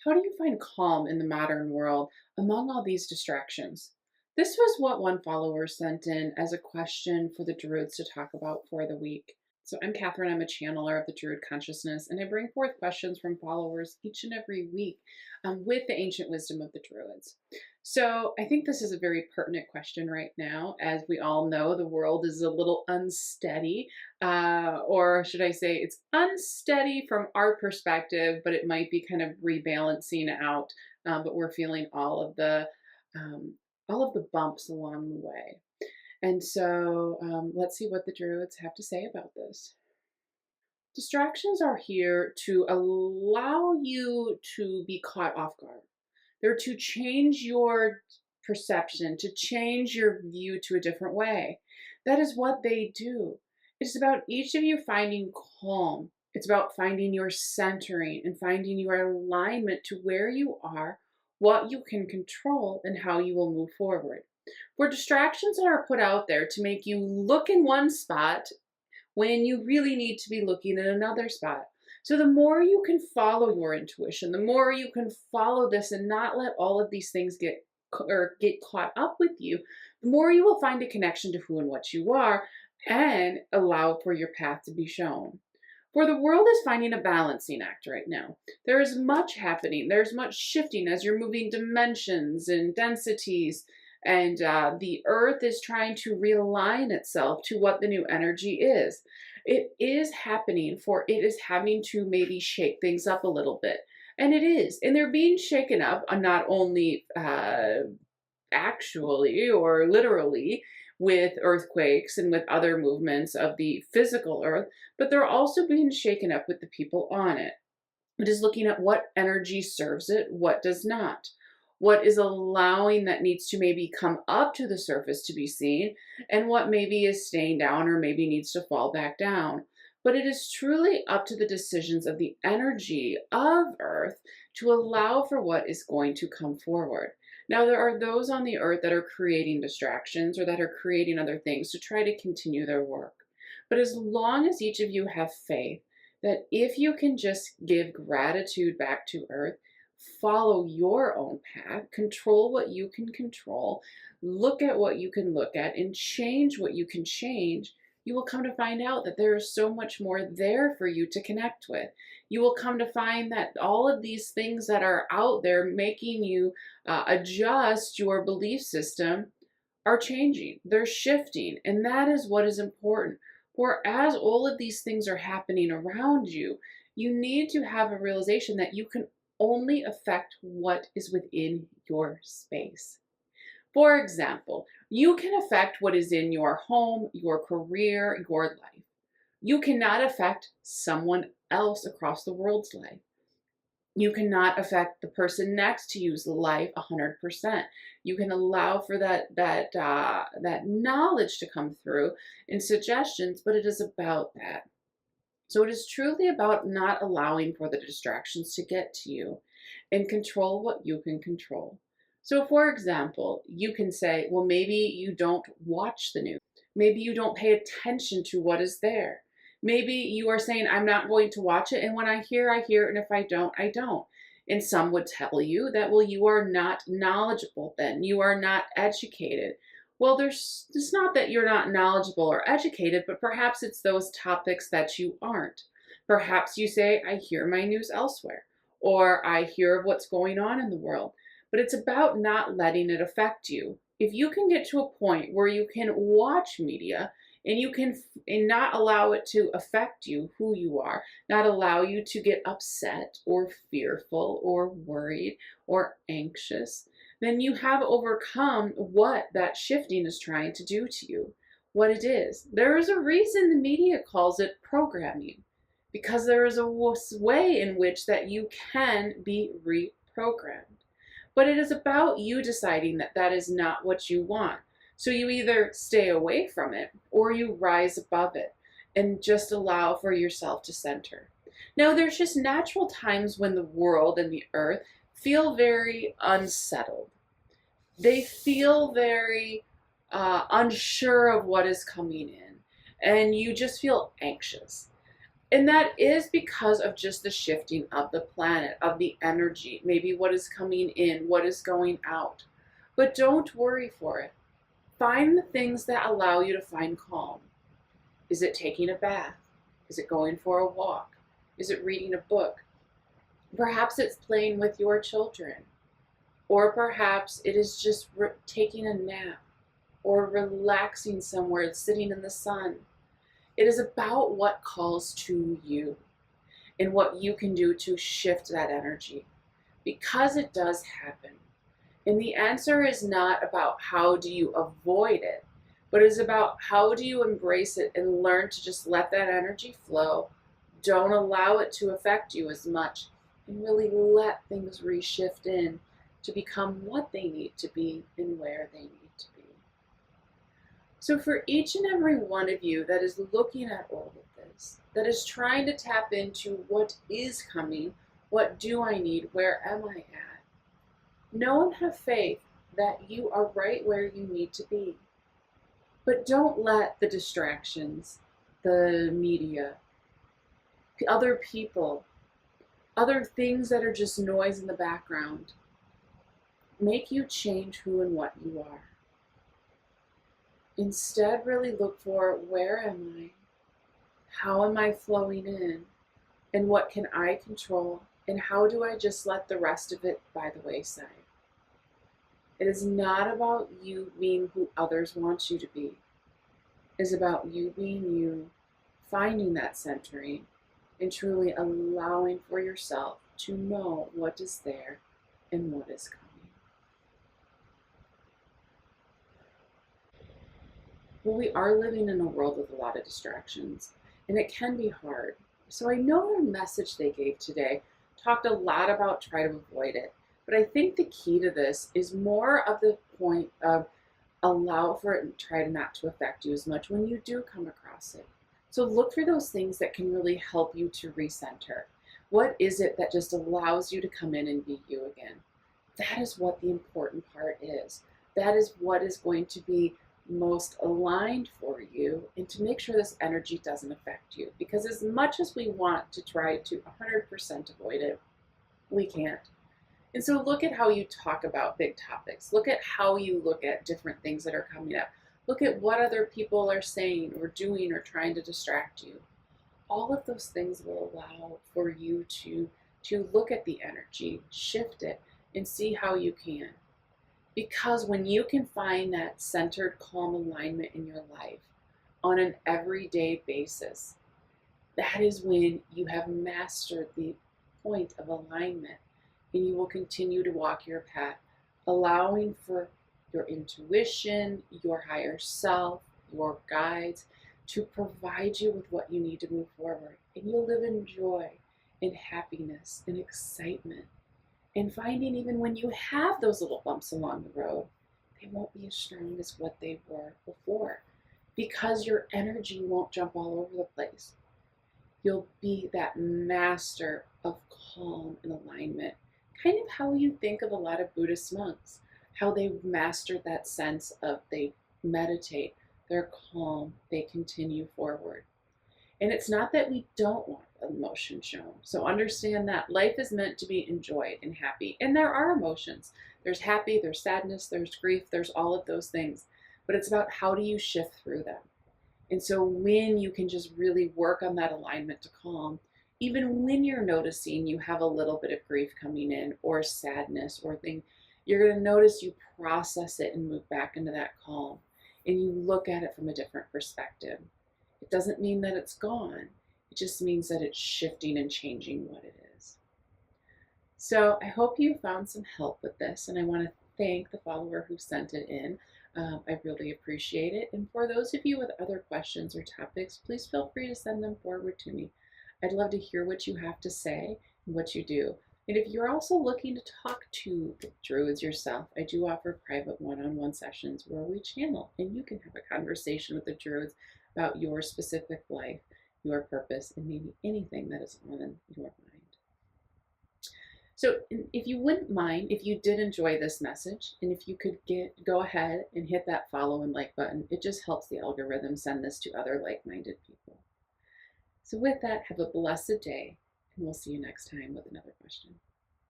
How do you find calm in the modern world among all these distractions? This was what one follower sent in as a question for the Druids to talk about for the week. So I'm Catherine, I'm a channeler of the Druid consciousness, and I bring forth questions from followers each and every week with the ancient wisdom of the Druids. So I think this is a very pertinent question right now. As we all know, the world is a little unsteady, or should I say it's unsteady from our perspective, but it might be kind of rebalancing out. But we're feeling um, all of the bumps along the way. And so let's see what the Druids have to say about this. Distractions are here to allow you to be caught off guard. They're to change your perception, to change your view to a different way. That is what they do. It's about each of you finding calm. It's about finding your centering and finding your alignment to where you are, what you can control, and how you will move forward. For distractions that are put out there to make you look in one spot when you really need to be looking in another spot. So the more you can follow your intuition, the more you can follow this and not let all of these things get caught up with you, the more you will find a connection to who and what you are and allow for your path to be shown. For the world is finding a balancing act right now. There is much happening. There's much shifting as you're moving dimensions and densities, and the earth is trying to realign itself to what the new energy is. It is happening, for it is having to maybe shake things up a little bit. And it is. And they're being shaken up not only actually or literally with earthquakes and with other movements of the physical earth, but they're also being shaken up with the people on it. It is looking at what energy serves it, what does not. What is allowing that needs to maybe come up to the surface to be seen, and what maybe is staying down or maybe needs to fall back down. But it is truly up to the decisions of the energy of Earth to allow for what is going to come forward. Now, there are those on the earth that are creating distractions or that are creating other things to try to continue their work. But as long as each of you have faith that if you can just give gratitude back to Earth, follow your own path, control what you can control, look at what you can look at, and change what you can change, you will come to find out that there is so much more there for you to connect with. You will come to find that all of these things that are out there making you adjust your belief system are changing. They're shifting, and that is what is important. For as all of these things are happening around you, you need to have a realization that you can only affect what is within your space. For example, you can affect what is in your home, your career, your life. You cannot affect someone else across the world's life. You cannot affect the person next to you's life 100%. You can allow for that knowledge to come through in suggestions, but it is about that. So it is truly about not allowing for the distractions to get to you and control what you can control. So for example, you can say, well, maybe you don't watch the news. Maybe you don't pay attention to what is there. Maybe you are saying, I'm not going to watch it. And when I hear, and if I don't, I don't. And some would tell you that, well, you are not knowledgeable then. You are not educated. Well, it's not that you're not knowledgeable or educated, but perhaps it's those topics that you aren't. Perhaps you say, I hear my news elsewhere, or I hear of what's going on in the world. But it's about not letting it affect you. If you can get to a point where you can watch media and you can not allow it to affect you, who you are, not allow you to get upset or fearful or worried or anxious, then you have overcome what that shifting is trying to do to you, what it is. There is a reason the media calls it programming, because there is a way in which that you can be reprogrammed. But it is about you deciding that that is not what you want. So you either stay away from it or you rise above it and just allow for yourself to center. Now, there's just natural times when the world and the earth feel very unsettled. They feel very unsure of what is coming in, and you just feel anxious. And that is because of just the shifting of the planet, of the energy, maybe what is coming in, what is going out. But don't worry for it. Find the things that allow you to find calm. Is it taking a bath? Is it going for a walk? Is it reading a book? Perhaps it's playing with your children. Or perhaps it is just taking a nap or relaxing somewhere, sitting in the sun. It is about what calls to you and what you can do to shift that energy, because it does happen. And the answer is not about how do you avoid it, but is about how do you embrace it and learn to just let that energy flow. Don't allow it to affect you as much, and really let things reshift in to become what they need to be and where they need to be. So for each and every one of you that is looking at all of this, that is trying to tap into what is coming, what do I need, where am I at, know and have faith that you are right where you need to be. But don't let the distractions, the media, other people, other things that are just noise in the background, make you change who and what you are. Instead, really look for, where am I? How am I flowing in? And what can I control? And how do I just let the rest of it by the wayside? It is not about you being who others want you to be. It is about you being you, finding that centering, and truly allowing for yourself to know what is there and what is coming. Well, we are living in a world with a lot of distractions, and it can be hard. So I know the message they gave today talked a lot about try to avoid it, but I think the key to this is more of the point of allow for it and try not to affect you as much when you do come across it. So look for those things that can really help you to recenter. What is it that just allows you to come in and be you again? That is what the important part is. That is what is going to be most aligned for you, and to make sure this energy doesn't affect you. Because as much as we want to try to 100% avoid it, we can't. And so look at how you talk about big topics. Look at how you look at different things that are coming up. Look at what other people are saying or doing or trying to distract you. All of those things will allow for you to look at the energy, shift it, and see how you can. Because when you can find that centered, calm alignment in your life on an everyday basis, that is when you have mastered the point of alignment, and you will continue to walk your path, allowing for your intuition, your higher self, your guides to provide you with what you need to move forward. And you'll live in joy, in happiness, in excitement. And finding even when you have those little bumps along the road, they won't be as strong as what they were before, because your energy won't jump all over the place. You'll be that master of calm and alignment, kind of how you think of a lot of Buddhist monks, how they've mastered that sense of they meditate, they're calm, they continue forward. And it's not that we don't want emotion shown. So understand that life is meant to be enjoyed and happy. And there are emotions. There's happy, there's sadness, there's grief, there's all of those things. But it's about how do you shift through them. And so when you can just really work on that alignment to calm, even when you're noticing you have a little bit of grief coming in or sadness or thing, you're going to notice you process it and move back into that calm. And you look at it from a different perspective. It doesn't mean that it's gone. It just means that it's shifting and changing what it is. So I hope you found some help with this, and I want to thank the follower who sent it in. I really appreciate it. And for those of you with other questions or topics, please feel free to send them forward to me. I'd love to hear what you have to say and what you do. And if you're also looking to talk to the Druids yourself, I do offer private one-on-one sessions where we channel and you can have a conversation with the Druids about your specific life, your purpose, and maybe anything that is on your mind. So if you wouldn't mind, if you did enjoy this message, and if you could go ahead and hit that follow and like button, it just helps the algorithm send this to other like-minded people. So with that, have a blessed day, and we'll see you next time with another question.